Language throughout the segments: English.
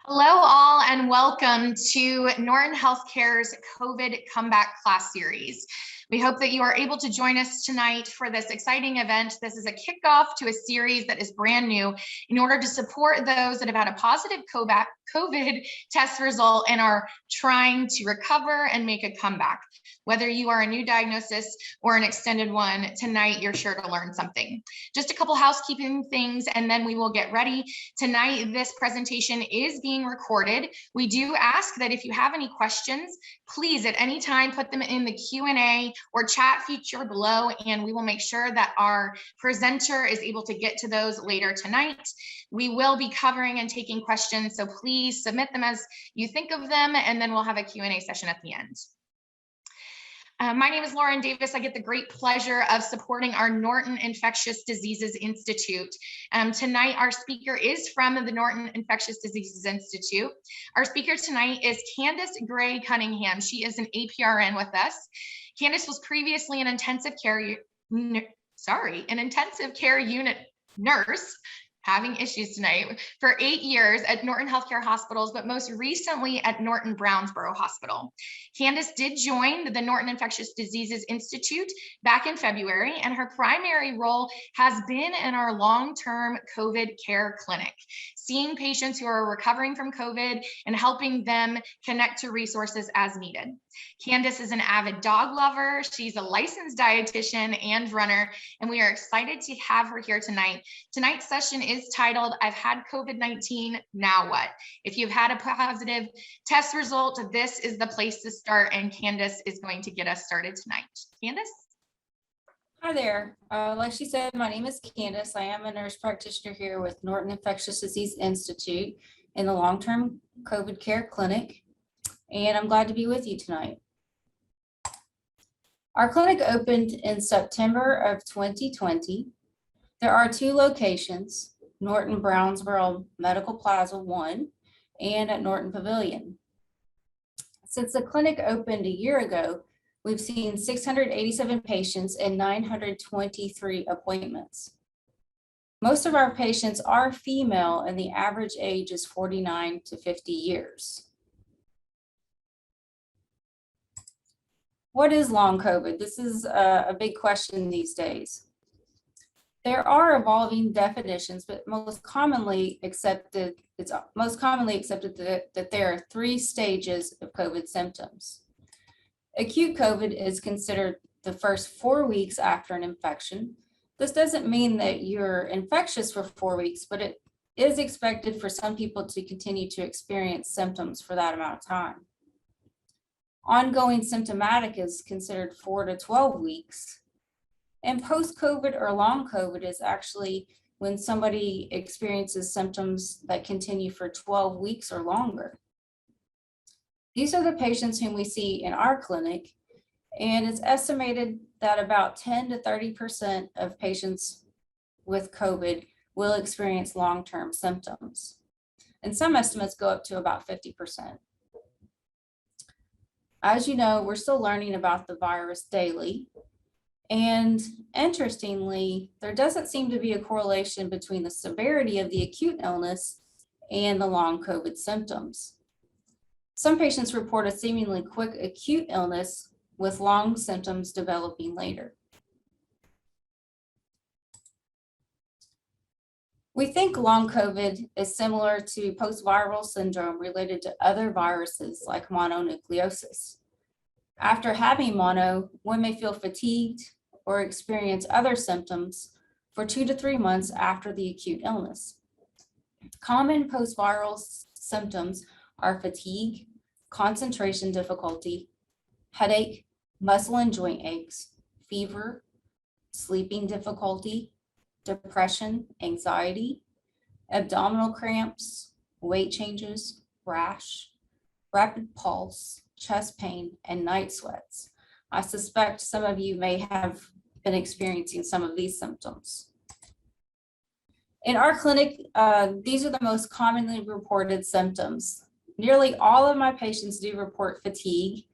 Hello all and welcome to Norton Healthcare's COVID Comeback Class Series. We hope that you are able to join us tonight for this exciting event. This is a kickoff to a series that is brand new in order to support those that have had a positive COVID test result and are trying to recover and make a comeback. Whether you are a new diagnosis or an extended one, tonight you're sure to learn something. Just a couple housekeeping things and then we will get ready. Tonight, this presentation is being recorded. We do ask that if you have any questions, please at any time put them in the Q&A or chat feature below, and we will make sure that our presenter is able to get to those later tonight. We will be covering and taking questions, so please submit them as you think of them, and then we'll have a Q&A session at the end. My name is Lauren Davis. I get the great pleasure of supporting our Norton Infectious Diseases Institute. Tonight, our speaker is from the Norton Infectious Diseases Institute. Our speaker tonight is Candice Gray-Cunningham. She is an APRN with us. Candice was previously an intensive care unit nurse, having issues tonight, for 8 years at Norton Healthcare Hospitals, but most recently at Norton Brownsboro Hospital. Candice did join the Norton Infectious Diseases Institute back in February, and her primary role has been in our long-term COVID care clinic, seeing patients who are recovering from COVID and helping them connect to resources as needed. Candice is an avid dog lover. She's a licensed dietitian and runner, and we are excited to have her here tonight. Tonight's session is titled, I've had COVID-19, now what? If you've had a positive test result, this is the place to start, and Candice is going to get us started tonight. Candice? Hi there. Like she said, my name is Candice. I am a nurse practitioner here with Norton Infectious Disease Institute in the long-term COVID care clinic, and I'm glad to be with you tonight. Our clinic opened in September of 2020. There are 2 locations, Norton Brownsboro Medical Plaza 1 and at Norton Pavilion. Since the clinic opened a year ago, we've seen 687 patients and 923 appointments. Most of our patients are female and the average age is 49 to 50 years. What is long COVID? This is a big question these days. There are evolving definitions, but it's most commonly accepted that there are 3 stages of COVID symptoms. Acute COVID is considered the first 4 weeks after an infection. This doesn't mean that you're infectious for 4 weeks, but it is expected for some people to continue to experience symptoms for that amount of time. Ongoing symptomatic is considered 4 to 12 weeks. And post-COVID or long COVID is actually when somebody experiences symptoms that continue for 12 weeks or longer. These are the patients whom we see in our clinic, and it's estimated that about 10 to 30% of patients with COVID will experience long-term symptoms. And some estimates go up to about 50%. As you know, we're still learning about the virus daily. And interestingly, there doesn't seem to be a correlation between the severity of the acute illness and the long COVID symptoms. Some patients report a seemingly quick acute illness with long symptoms developing later. We think long COVID is similar to post-viral syndrome related to other viruses like mononucleosis. After having mono, one may feel fatigued or experience other symptoms for 2 to 3 months after the acute illness. Common post-viral symptoms are fatigue, concentration difficulty, headache, muscle and joint aches, fever, sleeping difficulty, depression, anxiety, abdominal cramps, weight changes, rash, rapid pulse, chest pain, and night sweats. I suspect some of you may have been experiencing some of these symptoms. In our clinic, these are the most commonly reported symptoms. Nearly all of my patients do report fatigue.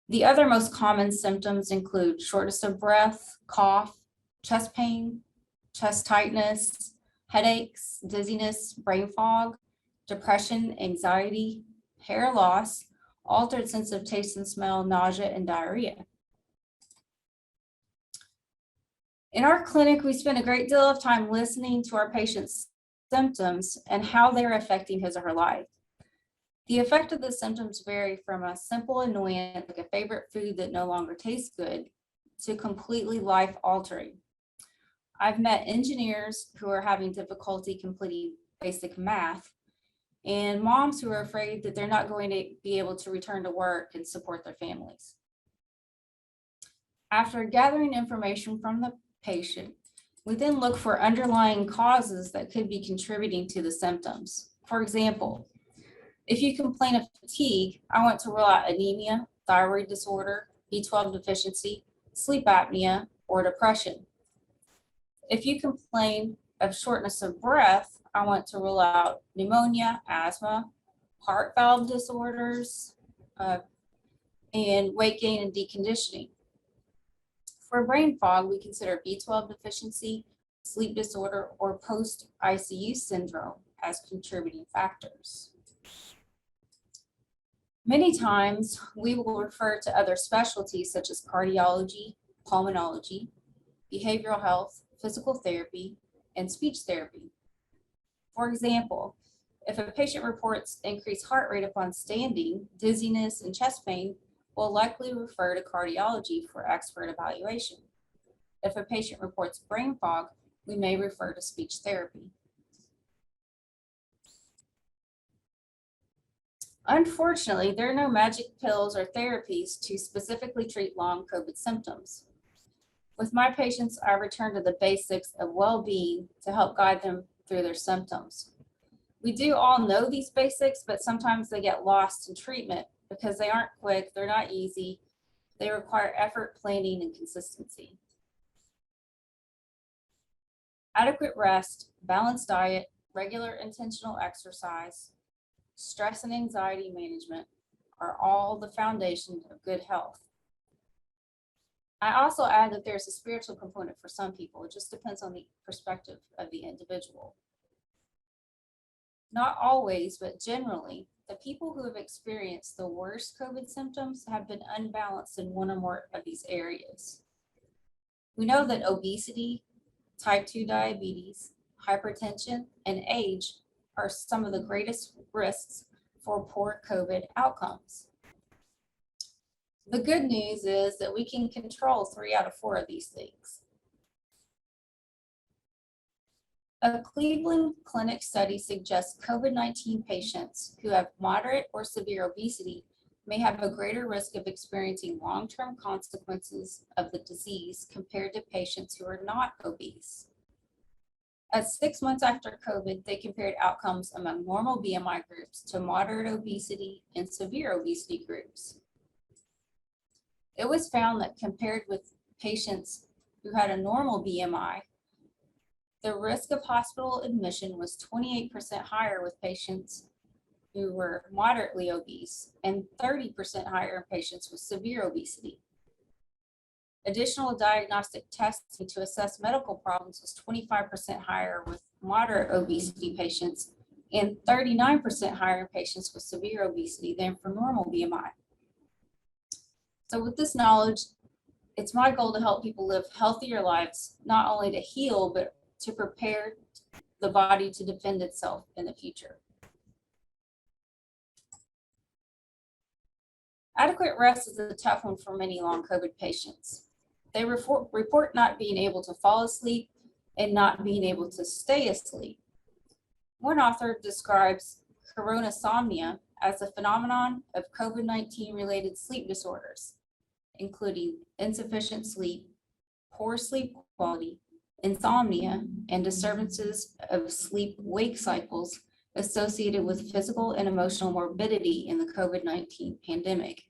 The other most common symptoms include shortness of breath, cough, chest pain, chest tightness, headaches, dizziness, brain fog, depression, anxiety, hair loss, altered sense of taste and smell, nausea, and diarrhea. In our clinic, we spend a great deal of time listening to our patients' symptoms and how they're affecting his or her life. The effect of the symptoms vary from a simple annoyance, like a favorite food that no longer tastes good, to completely life-altering. I've met engineers who are having difficulty completing basic math, and moms who are afraid that they're not going to be able to return to work and support their families. After gathering information from the patient, we then look for underlying causes that could be contributing to the symptoms. For example, if you complain of fatigue, I want to rule out anemia, thyroid disorder, B12 deficiency, sleep apnea, or depression. If you complain of shortness of breath, I want to rule out pneumonia, asthma, heart valve disorders, and weight gain and deconditioning. For brain fog, we consider B12 deficiency, sleep disorder, or post-ICU syndrome as contributing factors. Many times, we will refer to other specialties such as cardiology, pulmonology, behavioral health, physical therapy, and speech therapy. For example, if a patient reports increased heart rate upon standing, dizziness, and chest pain, we'll likely refer to cardiology for expert evaluation. If a patient reports brain fog, we may refer to speech therapy. Unfortunately, there are no magic pills or therapies to specifically treat long COVID symptoms. With my patients, I return to the basics of well-being to help guide them through their symptoms. We do all know these basics, but sometimes they get lost in treatment because they aren't quick, they're not easy, they require effort, planning, and consistency. Adequate rest, balanced diet, regular intentional exercise, stress and anxiety management are all the foundation of good health. I also add that there's a spiritual component for some people. It just depends on the perspective of the individual. Not always, but generally, the people who have experienced the worst COVID symptoms have been unbalanced in one or more of these areas. We know that obesity, type 2 diabetes, hypertension, and age are some of the greatest risks for poor COVID outcomes. The good news is that we can control 3 out of 4 of these things. A Cleveland Clinic study suggests COVID-19 patients who have moderate or severe obesity may have a greater risk of experiencing long-term consequences of the disease compared to patients who are not obese. At 6 months after COVID, they compared outcomes among normal BMI groups to moderate obesity and severe obesity groups. It was found that compared with patients who had a normal BMI, the risk of hospital admission was 28% higher with patients who were moderately obese and 30% higher in patients with severe obesity. Additional diagnostic testing to assess medical problems was 25% higher with moderate obesity patients and 39% higher in patients with severe obesity than for normal BMI. So with this knowledge, it's my goal to help people live healthier lives, not only to heal, but to prepare the body to defend itself in the future. Adequate rest is a tough one for many long COVID patients. They report not being able to fall asleep and not being able to stay asleep. One author describes coronasomnia as a phenomenon of COVID-19 related sleep disorders, including insufficient sleep, poor sleep quality, insomnia, and disturbances of sleep-wake cycles associated with physical and emotional morbidity in the COVID-19 pandemic.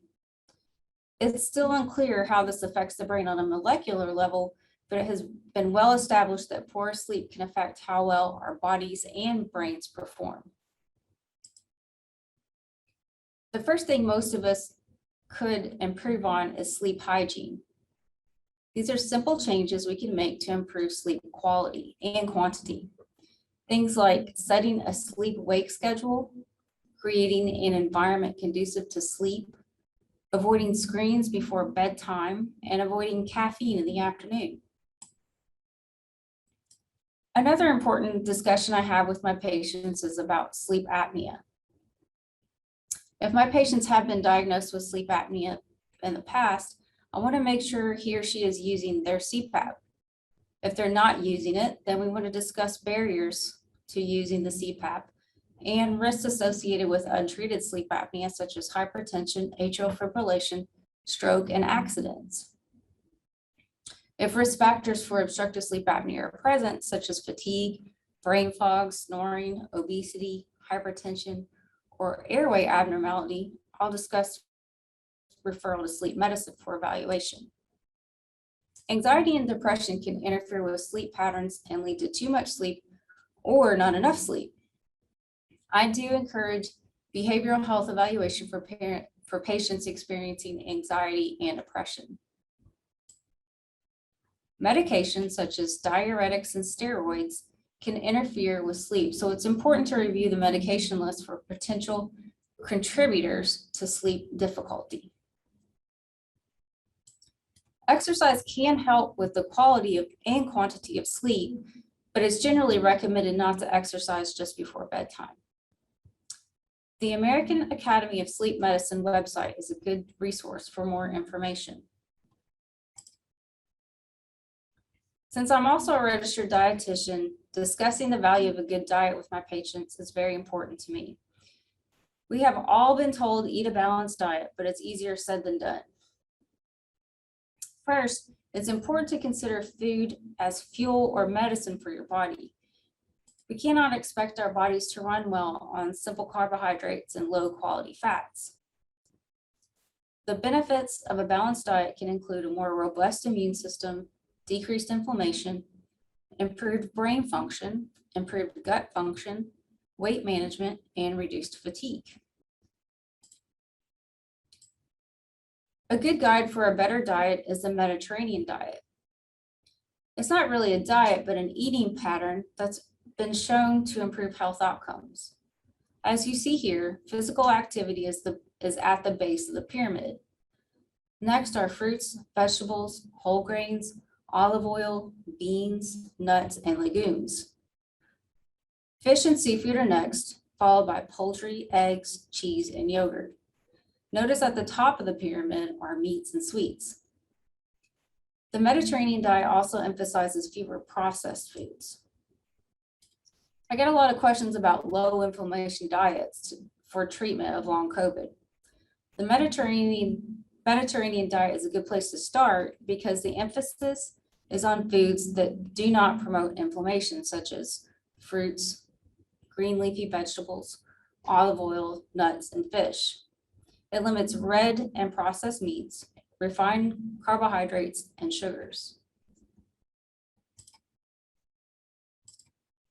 It's still unclear how this affects the brain on a molecular level, but it has been well established that poor sleep can affect how well our bodies and brains perform. The first thing most of us could improve on is sleep hygiene. These are simple changes we can make to improve sleep quality and quantity. Things like setting a sleep-wake schedule, creating an environment conducive to sleep, avoiding screens before bedtime, and avoiding caffeine in the afternoon. Another important discussion I have with my patients is about sleep apnea. If my patients have been diagnosed with sleep apnea in the past, I want to make sure he or she is using their CPAP. If they're not using it, then we want to discuss barriers to using the CPAP and risks associated with untreated sleep apnea, such as hypertension, atrial fibrillation, stroke, and accidents. If risk factors for obstructive sleep apnea are present, such as fatigue, brain fog, snoring, obesity, hypertension, or airway abnormality, I'll discuss referral to sleep medicine for evaluation. Anxiety and depression can interfere with sleep patterns and lead to too much sleep or not enough sleep. I do encourage behavioral health evaluation for patients experiencing anxiety and depression. Medications such as diuretics and steroids can interfere with sleep, so it's important to review the medication list for potential contributors to sleep difficulty. Exercise can help with the quality and quantity of sleep, but it's generally recommended not to exercise just before bedtime. The American Academy of Sleep Medicine website is a good resource for more information. Since I'm also a registered dietitian, discussing the value of a good diet with my patients is very important to me. We have all been told to eat a balanced diet, but it's easier said than done. First, it's important to consider food as fuel or medicine for your body. We cannot expect our bodies to run well on simple carbohydrates and low quality fats. The benefits of a balanced diet can include a more robust immune system, decreased inflammation, improved brain function, improved gut function, weight management, and reduced fatigue. A good guide for a better diet is the Mediterranean diet. It's not really a diet, but an eating pattern that's been shown to improve health outcomes. As you see here, physical activity is at the base of the pyramid. Next are fruits, vegetables, whole grains, olive oil, beans, nuts, and legumes. Fish and seafood are next, followed by poultry, eggs, cheese, and yogurt. Notice at the top of the pyramid are meats and sweets. The Mediterranean diet also emphasizes fewer processed foods. I get a lot of questions about low inflammation diets for treatment of long COVID. The Mediterranean diet is a good place to start because the emphasis is on foods that do not promote inflammation, such as fruits, green leafy vegetables, olive oil, nuts, and fish. It limits red and processed meats, refined carbohydrates, and sugars.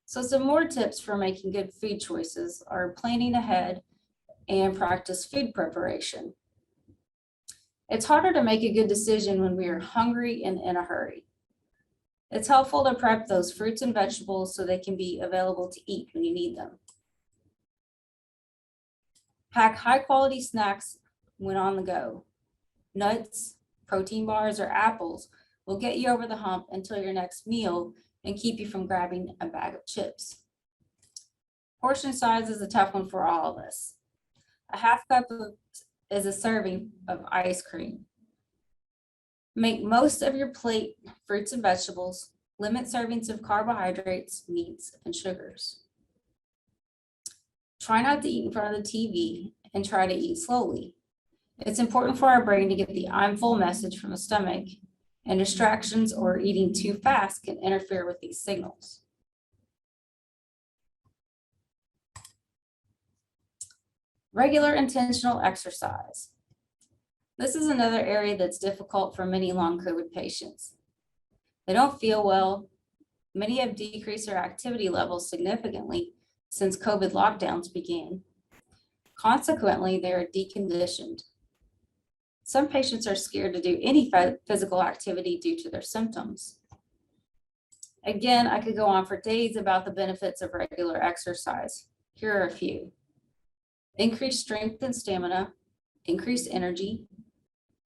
So some more tips for making good food choices are planning ahead and practice food preparation. It's harder to make a good decision when we are hungry and in a hurry. It's helpful to prep those fruits and vegetables so they can be available to eat when you need them. Pack high quality snacks when on the go. Nuts, protein bars, or apples will get you over the hump until your next meal and keep you from grabbing a bag of chips. Portion size is a tough one for all of us. A half cup is a serving of ice cream. Make most of your plate fruits and vegetables. Limit servings of carbohydrates, meats, and sugars. Try not to eat in front of the TV and try to eat slowly. It's important for our brain to get the I'm full message from the stomach, and distractions or eating too fast can interfere with these signals. Regular intentional exercise. This is another area that's difficult for many long COVID patients. They don't feel well. Many have decreased their activity levels significantly since COVID lockdowns began. Consequently, they are deconditioned. Some patients are scared to do any physical activity due to their symptoms. Again, I could go on for days about the benefits of regular exercise. Here are a few. Increased strength and stamina, increased energy,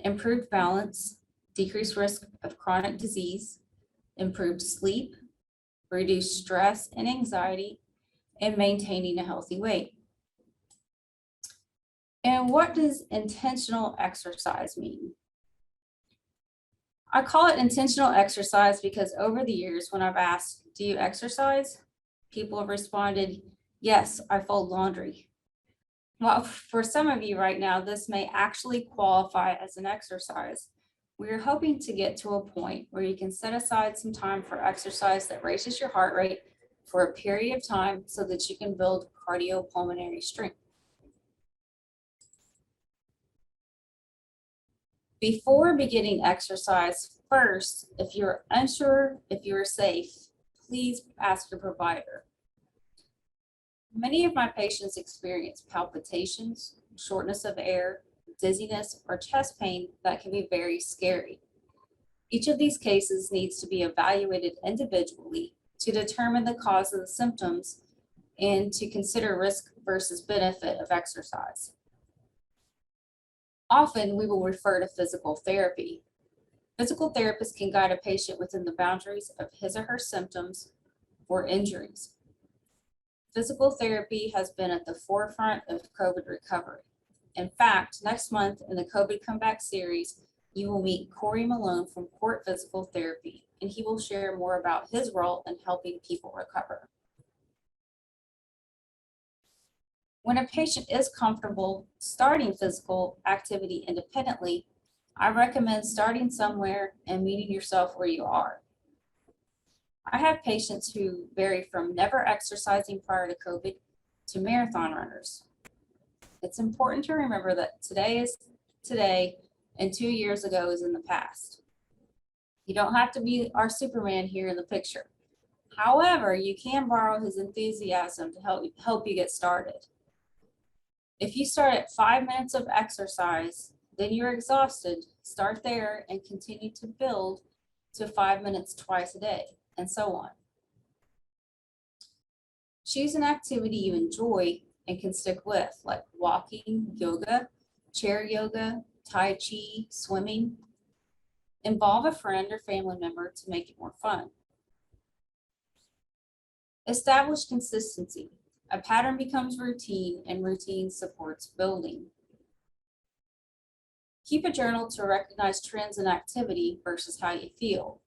improved balance, decreased risk of chronic disease, improved sleep, reduced stress and anxiety, and maintaining a healthy weight. And what does intentional exercise mean? I call it intentional exercise because over the years, when I've asked, do you exercise? People have responded, yes, I fold laundry. Well, for some of you right now, this may actually qualify as an exercise. We're hoping to get to a point where you can set aside some time for exercise that raises your heart rate for a period of time so that you can build cardiopulmonary strength. Before beginning exercise, first, if you're unsure if you are safe, please ask your provider. Many of my patients experience palpitations, shortness of air, dizziness, or chest pain that can be very scary. Each of these cases needs to be evaluated individually to determine the cause of the symptoms and to consider risk versus benefit of exercise. Often we will refer to physical therapy. Physical therapists can guide a patient within the boundaries of his or her symptoms or injuries. Physical therapy has been at the forefront of COVID recovery. In fact, next month in the COVID Comeback series, you will meet Corey Malone from Court Physical Therapy, and he will share more about his role in helping people recover. When a patient is comfortable starting physical activity independently, I recommend starting somewhere and meeting yourself where you are. I have patients who vary from never exercising prior to COVID to marathon runners. It's important to remember that today is today and 2 years ago is in the past. You don't have to be our Superman here in the picture. However, you can borrow his enthusiasm to help you get started. If you start at 5 minutes of exercise, then you're exhausted, start there and continue to build to 5 minutes twice a day, and so on. Choose an activity you enjoy and can stick with, like walking, yoga, chair yoga, tai chi, swimming. Involve a friend or family member to make it more fun. Establish consistency. A pattern becomes routine, and routine supports building. Keep a journal to recognize trends in activity versus how you feel.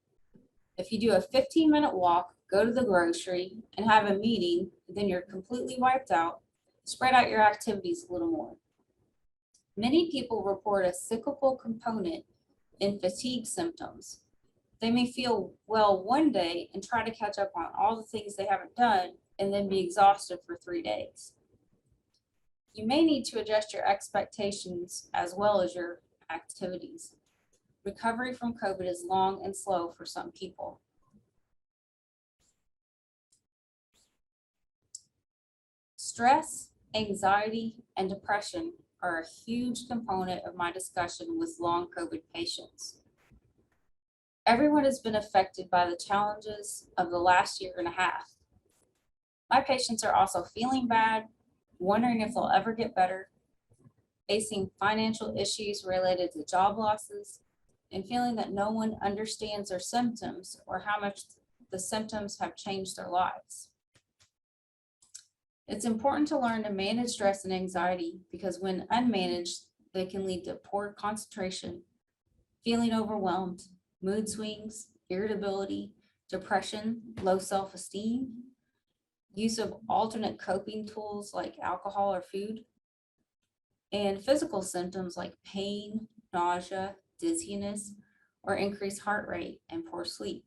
If you do a 15-minute walk, go to the grocery, and have a meeting, then you're completely wiped out. Spread out your activities a little more. Many people report a cyclical component in fatigue symptoms. They may feel well one day and try to catch up on all the things they haven't done and then be exhausted for 3 days. You may need to adjust your expectations as well as your activities. Recovery from COVID is long and slow for some people. Stress, anxiety, and depression are a huge component of my discussion with long COVID patients. Everyone has been affected by the challenges of the last year and a half. My patients are also feeling bad, wondering if they'll ever get better, facing financial issues related to job losses, and feeling that no one understands their symptoms or how much the symptoms have changed their lives. It's important to learn to manage stress and anxiety because when unmanaged, they can lead to poor concentration, feeling overwhelmed, mood swings, irritability, depression, low self-esteem, use of alternate coping tools like alcohol or food, and physical symptoms like pain, nausea, dizziness, or increased heart rate and poor sleep.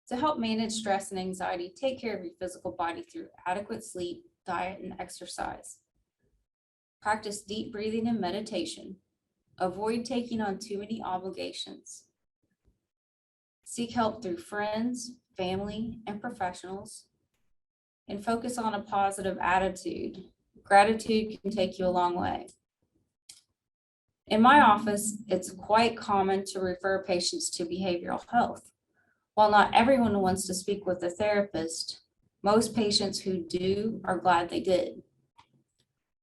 To help manage stress and anxiety, take care of your physical body through adequate sleep, diet, and exercise. Practice deep breathing and meditation. Avoid taking on too many obligations. Seek help through friends, family, and professionals. And focus on a positive attitude. Gratitude can take you a long way. In my office, it's quite common to refer patients to behavioral health. While not everyone wants to speak with a therapist, most patients who do are glad they did.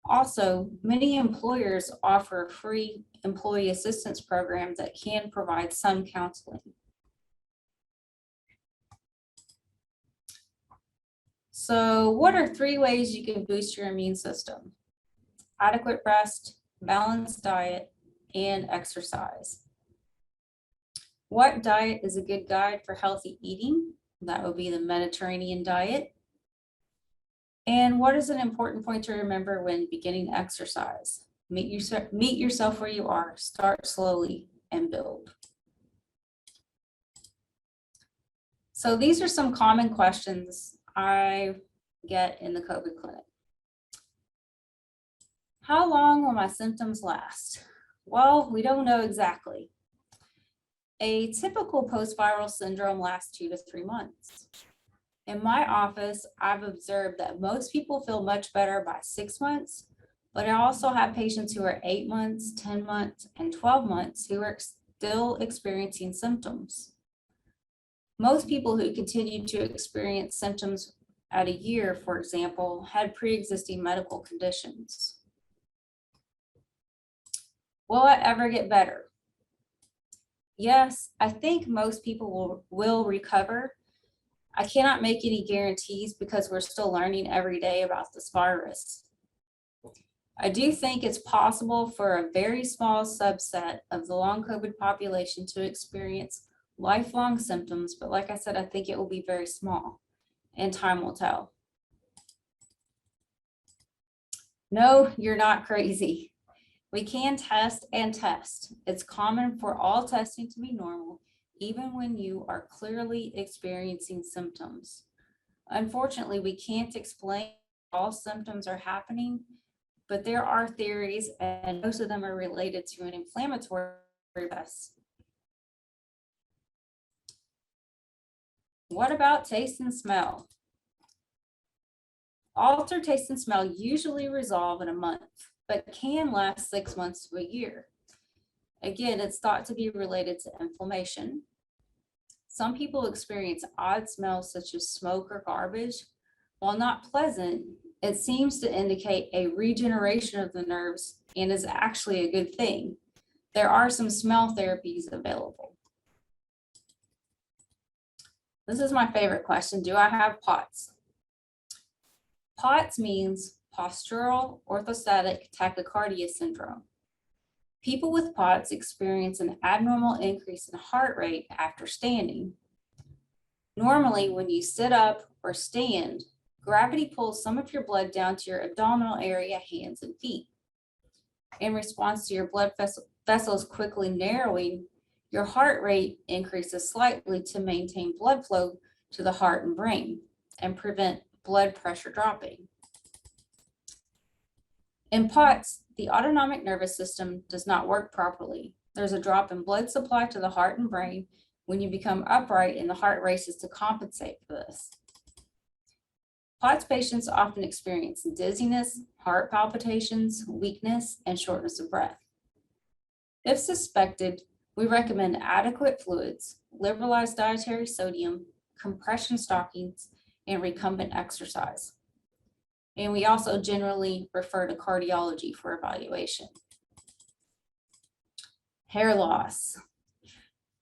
Also, many employers offer a free employee assistance program that can provide some counseling. So what are 3 ways you can boost your immune system? Adequate rest, balanced diet, and exercise. What diet is a good guide for healthy eating? That would be the Mediterranean diet. And what is an important point to remember when beginning exercise? Meet yourself where you are, start slowly and build. So these are some common questions I get in the COVID clinic. How long will my symptoms last? Well, we don't know exactly. A typical post-viral syndrome lasts 2 to 3 months. In my office, I've observed that most people feel much better by 6 months, but I also have patients who are 8 months, 10 months, and 12 months who are still experiencing symptoms. Most people who continue to experience symptoms at a year, for example, had pre-existing medical conditions. Will it ever get better? Yes, I think most people will recover. I cannot make any guarantees because we're still learning every day about this virus. I do think it's possible for a very small subset of the long COVID population to experience lifelong symptoms, but like I said, I think it will be very small and time will tell. No, you're not crazy. We can test and test. It's common for all testing to be normal, even when you are clearly experiencing symptoms. Unfortunately, we can't explain all symptoms are happening, but there are theories and most of them are related to an inflammatory process. What about taste and smell? Altered taste and smell usually resolve in a month, but can last 6 months to a year. Again, it's thought to be related to inflammation. Some people experience odd smells such as smoke or garbage. While not pleasant, it seems to indicate a regeneration of the nerves and is actually a good thing. There are some smell therapies available. This is my favorite question. Do I have POTS? POTS means postural orthostatic tachycardia syndrome. People with POTS experience an abnormal increase in heart rate after standing. Normally, when you sit up or stand, gravity pulls some of your blood down to your abdominal area, hands, and feet. In response to your blood vessels quickly narrowing, your heart rate increases slightly to maintain blood flow to the heart and brain and prevent blood pressure dropping. In POTS, the autonomic nervous system does not work properly. There's a drop in blood supply to the heart and brain when you become upright, and the heart races to compensate for this. POTS patients often experience dizziness, heart palpitations, weakness, and shortness of breath. If suspected, we recommend adequate fluids, liberalized dietary sodium, compression stockings, and recumbent exercise. And we also generally refer to cardiology for evaluation. Hair loss.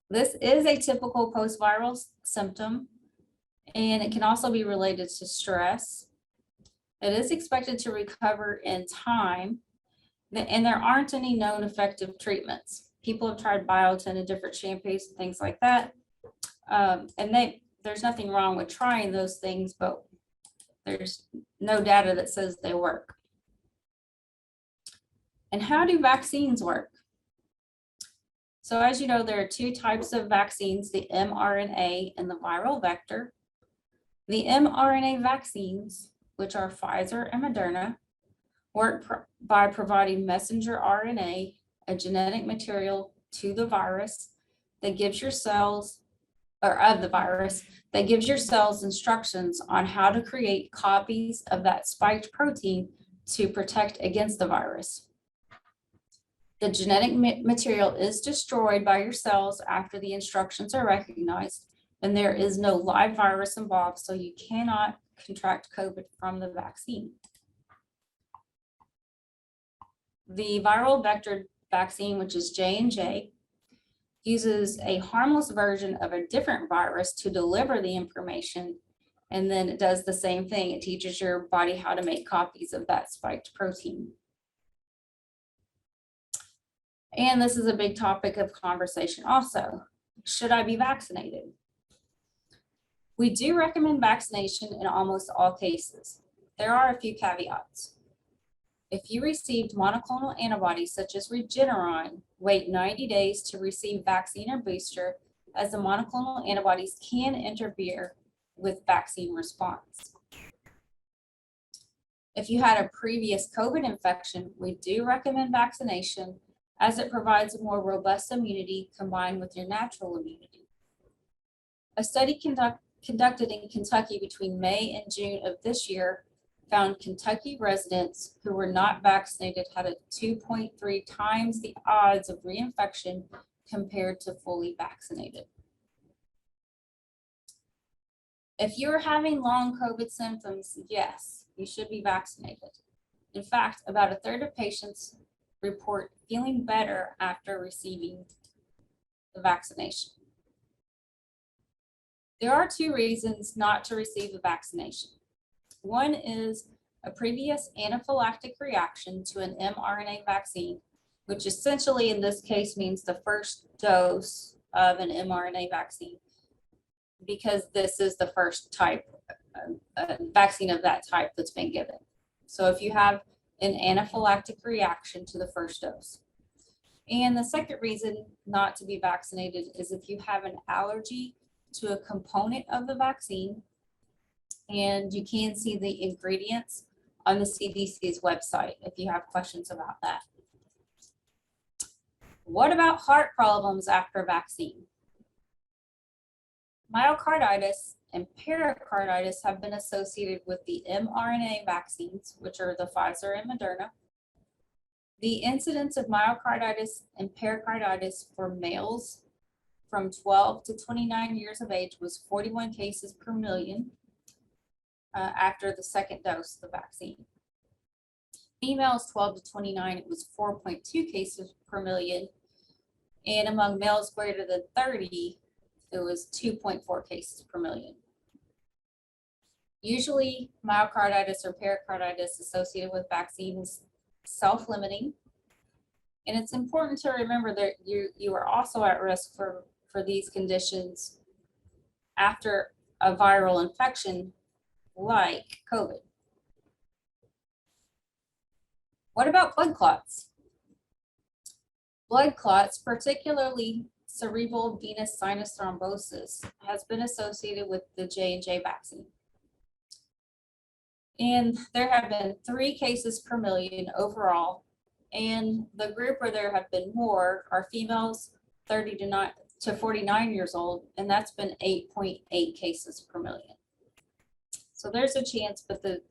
This is a typical post-viral symptom, and it can also be related to stress. It is expected to recover in time, and there aren't any known effective treatments. People have tried biotin and different shampoos and things like that. And there's nothing wrong with trying those things, but there's no data that says they work. And how do vaccines work? So as you know, there are 2 types of vaccines, the mRNA and the viral vector. The mRNA vaccines, which are Pfizer and Moderna, work by providing messenger RNA, a genetic material to the virus that gives your cells, or of the virus, that gives your cells instructions on how to create copies of that spiked protein to protect against the virus. The genetic material is destroyed by your cells after the instructions are recognized, and there is no live virus involved, so you cannot contract COVID from the vaccine. The viral vector vaccine, which is J&J, uses a harmless version of a different virus to deliver the information, and then it does the same thing. It teaches your body how to make copies of that spiked protein. And this is a big topic of conversation also. Should I be vaccinated? We do recommend vaccination in almost all cases. There are a few caveats. If you received monoclonal antibodies such as Regeneron, wait 90 days to receive vaccine or booster, as the monoclonal antibodies can interfere with vaccine response. If you had a previous COVID infection, we do recommend vaccination as it provides a more robust immunity combined with your natural immunity. A study conducted in Kentucky between May and June of this year found Kentucky residents who were not vaccinated had a 2.3 times the odds of reinfection compared to fully vaccinated. If you're having long COVID symptoms, yes, you should be vaccinated. In fact, about a third of patients report feeling better after receiving the vaccination. There are two reasons not to receive a vaccination. One is a previous anaphylactic reaction to an mRNA vaccine, which essentially in this case means the first dose of an mRNA vaccine, because this is the first type vaccine of that type that's been given. So if you have an anaphylactic reaction to the first dose. And the second reason not to be vaccinated is if you have an allergy to a component of the vaccine, and you can see the ingredients on the CDC's website if you have questions about that. What about heart problems after vaccine? Myocarditis and pericarditis have been associated with the mRNA vaccines, which are the Pfizer and Moderna. The incidence of myocarditis and pericarditis for males from 12 to 29 years of age was 41 cases per million after the second dose of the vaccine. Females 12 to 29, it was 4.2 cases per million. And among males greater than 30, it was 2.4 cases per million. Usually myocarditis or pericarditis associated with vaccines self-limiting. And it's important to remember that you are also at risk for these conditions after a viral infection like COVID. What about blood clots? Blood clots, particularly cerebral venous sinus thrombosis, has been associated with the J&J vaccine. And there have been 3 cases per million overall. And the group where there have been more are females 30 to 49 years old, and that's been 8.8 cases per million. So there's a chance, but the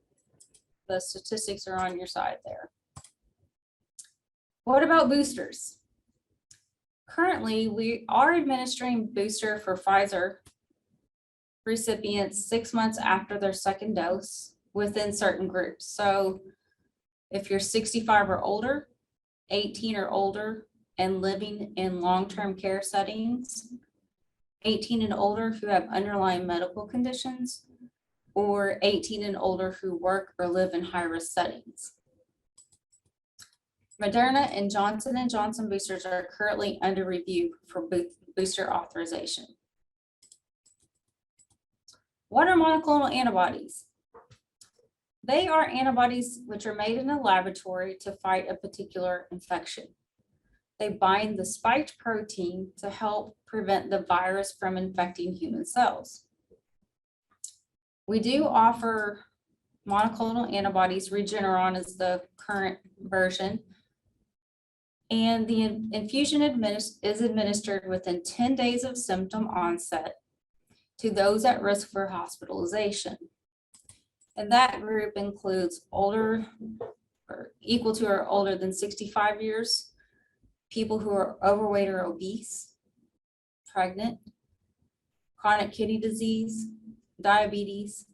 statistics are on your side there. What about boosters? Currently, we are administering booster for Pfizer recipients 6 months after their second dose within certain groups. So if you're 65 or older, 18 or older, and living in long-term care settings, 18 and older who have underlying medical conditions, or 18 and older who work or live in high-risk settings. Moderna and Johnson & Johnson boosters are currently under review for booster authorization. What are monoclonal antibodies? They are antibodies which are made in a laboratory to fight a particular infection. They bind the spiked protein to help prevent the virus from infecting human cells. We do offer monoclonal antibodies. Regeneron is the current version. And the infusion is administered within 10 days of symptom onset to those at risk for hospitalization. And that group includes older or equal to or older than 65 years, people who are overweight or obese, pregnant, chronic kidney disease, diabetes,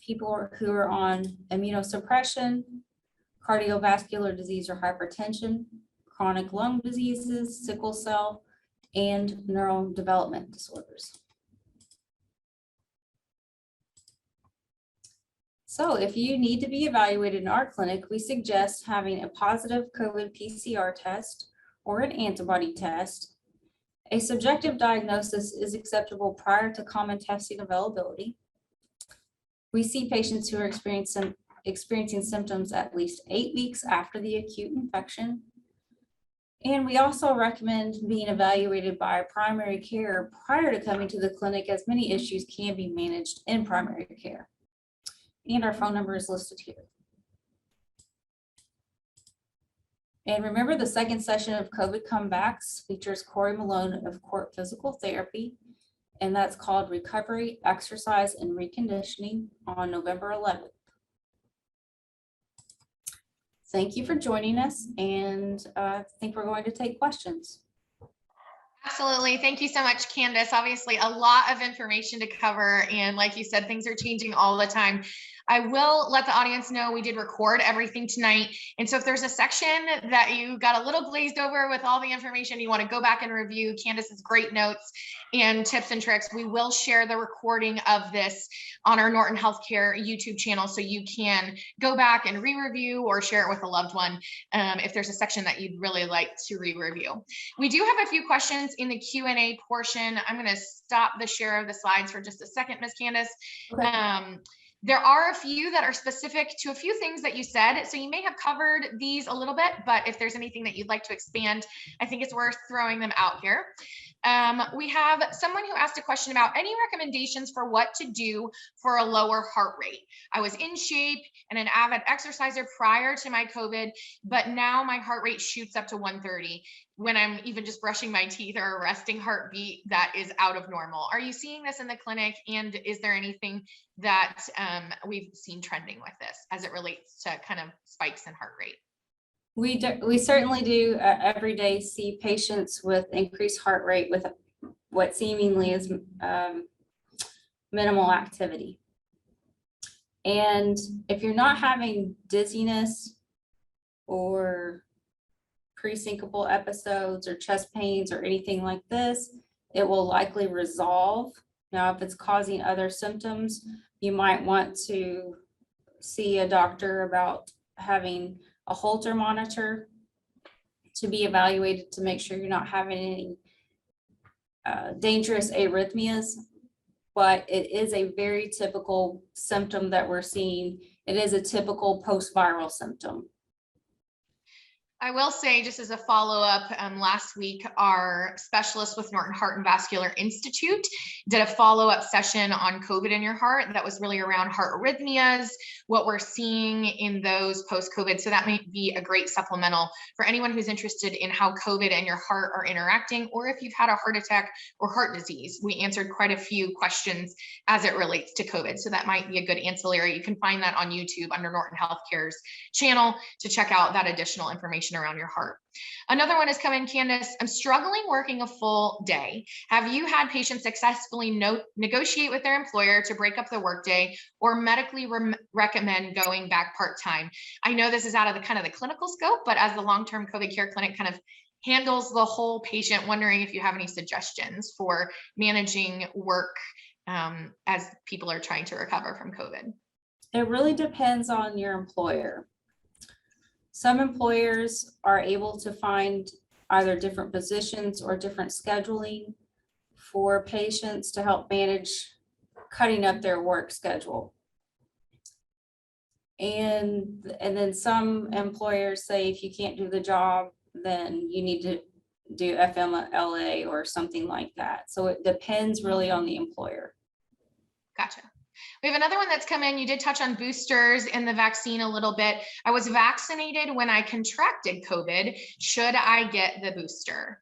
people who are on immunosuppression, cardiovascular disease or hypertension, chronic lung diseases, sickle cell, and neurodevelopment disorders. So if you need to be evaluated in our clinic, we suggest having a positive COVID PCR test or an antibody test. A subjective diagnosis is acceptable prior to common testing availability. We see patients who are experiencing symptoms at least 8 weeks after the acute infection. And we also recommend being evaluated by primary care prior to coming to the clinic, as many issues can be managed in primary care. And our phone number is listed here. And remember, the second session of COVID Comebacks features Corey Malone of Court Physical Therapy, and that's called Recovery, Exercise, and Reconditioning on November 11th. Thank you for joining us, and I think we're going to take questions. Absolutely. Thank you so much, Candice. Obviously, a lot of information to cover. And like you said, things are changing all the time. I will let the audience know we did record everything tonight. And so if there's a section that you got a little glazed over with all the information, you want to go back and review Candice's great notes and tips and tricks, we will share the recording of this on our Norton Healthcare YouTube channel. So you can go back and re-review or share it with a loved one if there's a section that you'd really like to re-review. We do have a few questions in the Q&A portion. I'm going to stop the share of the slides for just a second, Ms. Candice. Okay. There are a few that are specific to a few things that you said. So you may have covered these a little bit, but if there's anything that you'd like to expand, I think it's worth throwing them out here. We have someone who asked a question about any recommendations for what to do for a lower heart rate. I was in shape and an avid exerciser prior to my COVID, but now my heart rate shoots up to 130 when I'm even just brushing my teeth, or a resting heartbeat that is out of normal. Are you seeing this in the clinic? And is there anything that we've seen trending with this as it relates to kind of spikes in heart rate? We certainly do every day see patients with increased heart rate with what seemingly is minimal activity. And if you're not having dizziness or pre-syncopal episodes or chest pains or anything like this, it will likely resolve. Now, if it's causing other symptoms, you might want to see a doctor about having a Holter monitor to be evaluated to make sure you're not having any dangerous arrhythmias. But it is a very typical symptom that we're seeing. It is a typical post-viral symptom. I will say, just as a follow-up, last week, our specialist with Norton Heart and Vascular Institute did a follow-up session on COVID in your heart that was really around heart arrhythmias, what we're seeing in those post-COVID. So that might be a great supplemental for anyone who's interested in how COVID and your heart are interacting, or if you've had a heart attack or heart disease. We answered quite a few questions as it relates to COVID. So that might be a good ancillary. You can find that on YouTube under Norton Healthcare's channel to check out that additional information around your heart. Another one is coming, Candice. I'm struggling working a full day. Have you had patients successfully negotiate with their employer to break up the workday or medically recommend going back part-time? I know this is out of the kind of the clinical scope, but as the long-term COVID care clinic kind of handles the whole patient, wondering if you have any suggestions for managing work as people are trying to recover from COVID. It really depends on your employer. Some employers are able to find either different positions or different scheduling for patients to help manage cutting up their work schedule. And then some employers say if you can't do the job, then you need to do FMLA or something like that. So it depends really on the employer. Gotcha. We have another one that's come in. You did touch on boosters and the vaccine a little bit. I was vaccinated when I contracted COVID. Should I get the booster?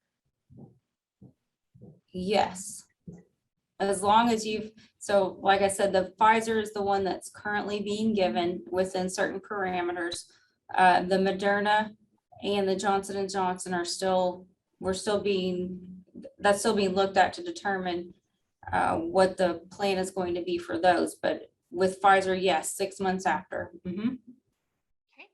Yes. As long as so like I said, the Pfizer is the one that's currently being given within certain parameters. The Moderna and the Johnson & Johnson are still, that's still being looked at to determine what the plan is going to be for those. But with Pfizer, yes, 6 months after. Okay.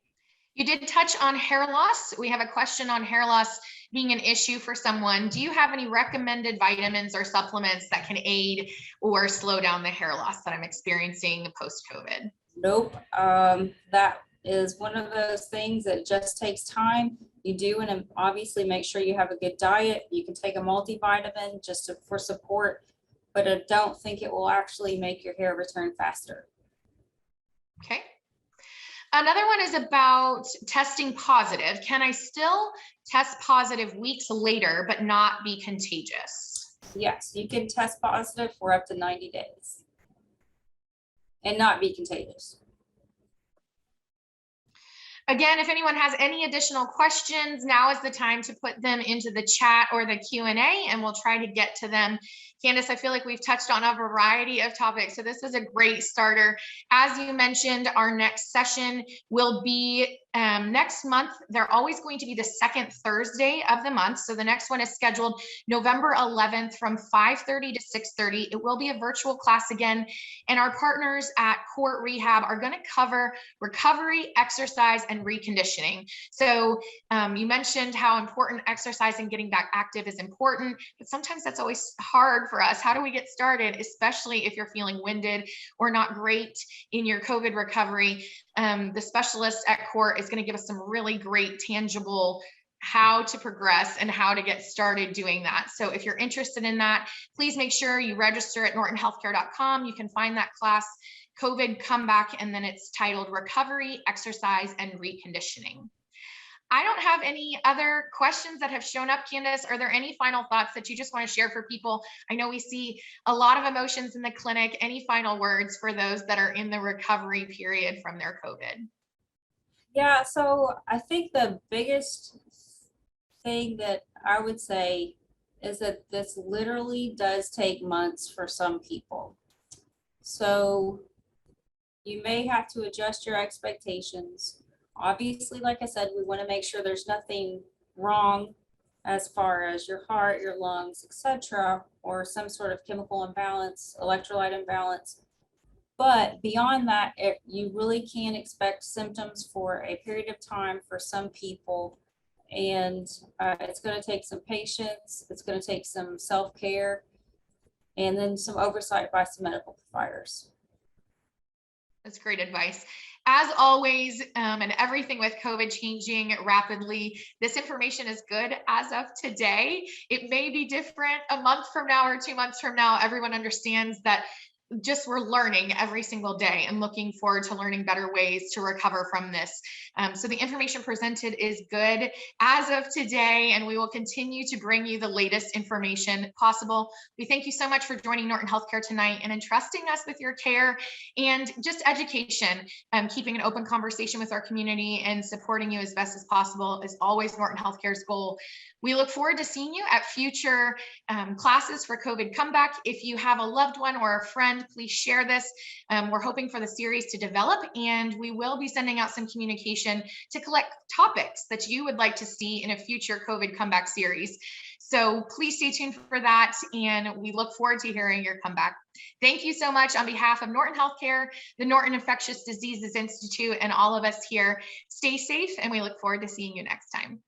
You did touch on hair loss. We have a question on hair loss being an issue for someone. Do you have any recommended vitamins or supplements that can aid or slow down the hair loss that I'm experiencing post-COVID? Nope. That is one of those things that just takes time. You do, and obviously make sure you have a good diet. You can take a multivitamin just for support, but I don't think it will actually make your hair return faster. Okay. Another one is about testing positive. Can I still test positive weeks later, but not be contagious? Yes, you can test positive for up to 90 days and not be contagious. Again, if anyone has any additional questions, now is the time to put them into the chat or the Q&A, and we'll try to get to them. Candice, I feel like we've touched on a variety of topics, so this is a great starter. As you mentioned, our next session will be next month. They're always going to be the second Thursday of the month. So the next one is scheduled November 11th from 5:30 to 6:30. It will be a virtual class again. And our partners at Court Rehab are going to cover recovery, exercise, and reconditioning. So you mentioned how important exercise and getting back active is important, but sometimes that's always hard for us. How do we get started, especially if you're feeling winded or not great in your COVID recovery? The specialist at Court is going to give us some really great tangible how to progress and how to get started doing that. So if you're interested in that, please make sure you register at nortonhealthcare.com. You can find that class, COVID Comeback, and then it's titled Recovery, Exercise, and Reconditioning. I don't have any other questions that have shown up, Candice. Are there any final thoughts that you just want to share for people? I know we see a lot of emotions in the clinic. Any final words for those that are in the recovery period from their COVID? Yeah, so I think the biggest thing that I would say is that this literally does take months for some people. So you may have to adjust your expectations. Obviously, like I said, we want to make sure there's nothing wrong as far as your heart, your lungs, etc., or some sort of chemical imbalance, electrolyte imbalance. But beyond that, you really can expect symptoms for a period of time for some people. And it's going to take some patience, it's going to take some self-care, and then some oversight by some medical providers. That's great advice. As always, and everything with COVID changing rapidly, this information is good as of today. It may be different a month from now or 2 months from now. Everyone understands that just we're learning every single day and looking forward to learning better ways to recover from this. So the information presented is good as of today, and we will continue to bring you the latest information possible. We thank you so much for joining Norton Healthcare tonight and entrusting us with your care and just education. Keeping an open conversation with our community and supporting you as best as possible is always Norton Healthcare's goal. We look forward to seeing you at future classes for COVID Comeback. If you have a loved one or a friend, please share this. We're hoping for the series to develop, and we will be sending out some communication to collect topics that you would like to see in a future COVID Comeback series. So please stay tuned for that, and we look forward to hearing your comeback. Thank you so much on behalf of Norton Healthcare, the Norton Infectious Diseases Institute, and all of us here. Stay safe, and we look forward to seeing you next time.